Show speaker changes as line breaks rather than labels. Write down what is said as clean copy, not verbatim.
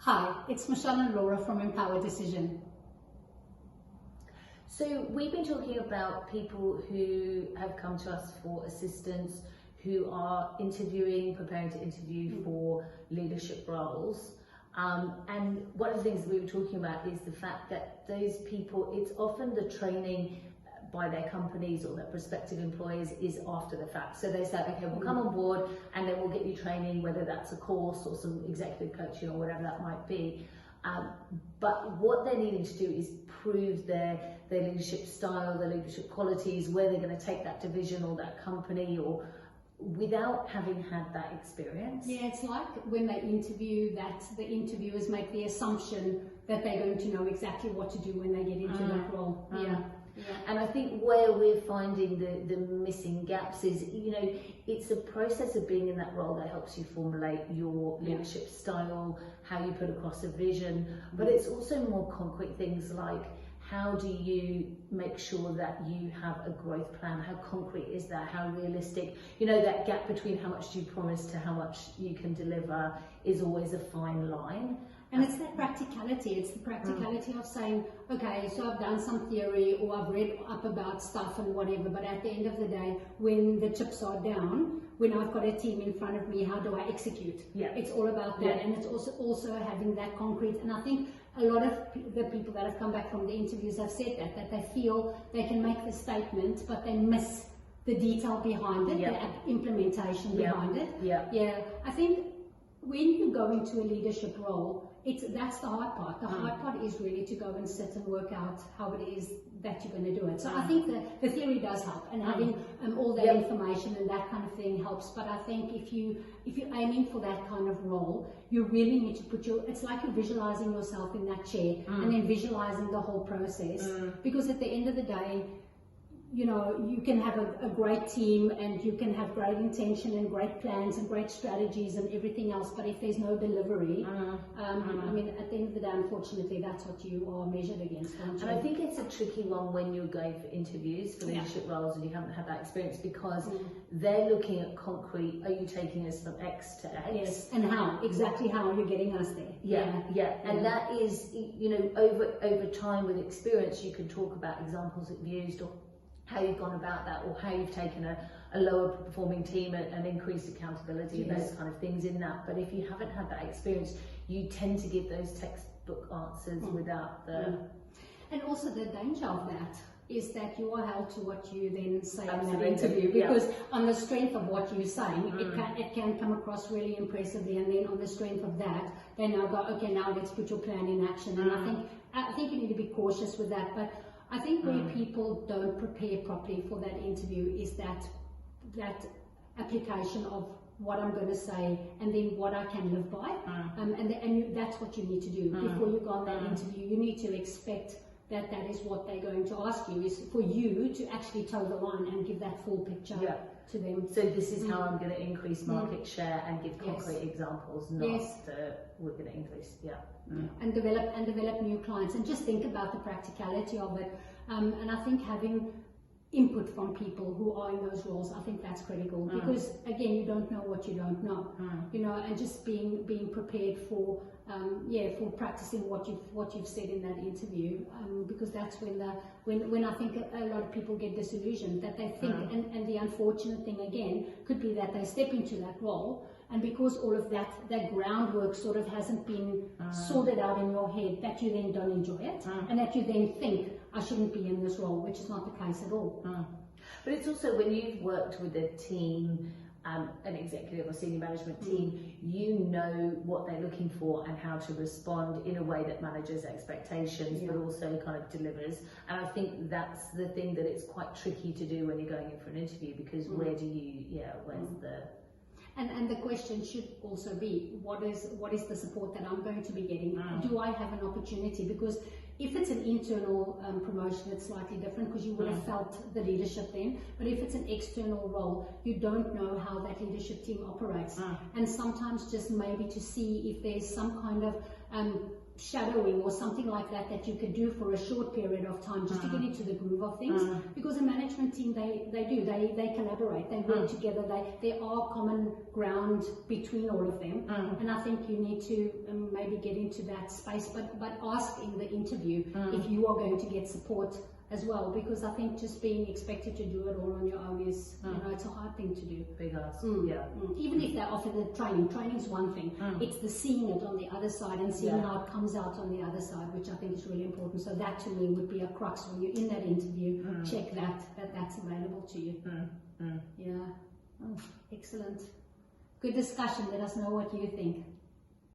Hi, it's Michelle and Laura from Empower Decision.
So we've been talking about people who have come to us for assistance, who are preparing to interview for leadership roles. And one of the things that we were talking about is the fact that those people, it's often the training by their companies or their prospective employers is after the fact. So they say, okay, we'll come on board and then we'll get you training, whether that's a course or some executive coaching or whatever that might be. But what they're needing to do is prove their leadership style, their leadership qualities, where they're going to take that division or that company, or without having had that experience.
Yeah, it's like when they interview, that the interviewers make the assumption that they're going to know exactly what to do when they get into that role. Yeah.
And I think where we're finding the missing gaps is, it's a process of being in that role that helps you formulate your leadership style, how you put across a vision, but it's also more concrete things like, how do you make sure that you have a growth plan? How concrete is that? How realistic? That gap between how much do you promise to how much you can deliver is always a fine line.
And it's that practicality. It's the practicality of saying, okay, so I've done some theory or I've read up about stuff and whatever, but at the end of the day, when the chips are down, when I've got a team in front of me, how do I execute?
Yeah.
It's all about that. And it's also having that concrete. And I think a lot of the people that have come back from the interviews have said that they feel they can make the statement, but they miss the detail behind it, the implementation behind it. Yeah. I think when you go into a leadership role, that's the hard part. The hard part is really to go and sit and work out how it is that you're going to do it. So I think the theory does help, and having all that information and that kind of thing helps. But I think if you're aiming for that kind of role, you really need to it's like you're visualizing yourself in that chair and then visualizing the whole process. Because at the end of the day, you can have a great team and you can have great intention and great plans and great strategies and everything else, but if there's no delivery, I mean, at the end of the day, unfortunately, that's what you are measured against, aren't you?
And I think it's a tricky one when you're going for interviews for leadership roles and you haven't had that experience, because they're looking at concrete, are you taking us from X to X?
Yes, and how? Exactly how are you getting us there?
Yeah. And that is, over time with experience, you can talk about examples that you've used or how you've gone about that, or how you've taken a lower performing team and increased accountability and those kind of things in that. But if you haven't had that experience, you tend to give those textbook answers without the...
And also the danger of that is that you are held to what you then say in that
Absolutely.
interview, because on the strength of what you're saying, it can come across really impressively, and then on the strength of that, they now go, okay, now let's put your plan in action. And I think you need to be cautious with that. But I think where people don't prepare properly for that interview is that application of what I'm going to say and then what I can live by. And that's what you need to do before you go on that interview. You need to expect that is what they're going to ask you, is for you to actually toe the line and give that full picture to them.
So this is how I'm going to increase market share, and give concrete examples, not we're going to increase,
and develop new clients, and just think about the practicality of it. And I think having input from people who are in those roles, I think that's critical, because again, you don't know what you don't know, and just being prepared for practicing what you've said in that interview, because that's when I think a lot of people get disillusioned, that they think, and the unfortunate thing again could be that they step into that role, and because all of that groundwork sort of hasn't been sorted out in your head, that you then don't enjoy it, and that you then think, I shouldn't be in this role, which is not the case at all.
But it's also when you've worked with a team, an executive or senior management team, you know what they're looking for and how to respond in a way that manages expectations, but also kind of delivers. And I think that's the thing that it's quite tricky to do when you're going in for an interview, because where's the...
And the question should also be, what is the support that I'm going to be getting? Do I have an opportunity? Because If it's an internal promotion, it's slightly different because you would have felt the leadership then. But if it's an external role, you don't know how that leadership team operates. And sometimes just maybe to see if there's some kind of shadowing or something like that that you could do for a short period of time just to get into the groove of things, because a management team, they collaborate, they work together, there are common ground between all of them, and I think you need to maybe get into that space, but ask in the interview if you are going to get support as well, because I think just being expected to do it all on your own is, you know, it's a hard thing to do.
Big ask.
Even if they offer the training's one thing, it's the seeing it on the other side and seeing how it comes out on the other side, which I think is really important. So that to me would be a crux when you're in that interview. Check that's available to you. Yeah. Excellent. Good discussion. Let us know what you think.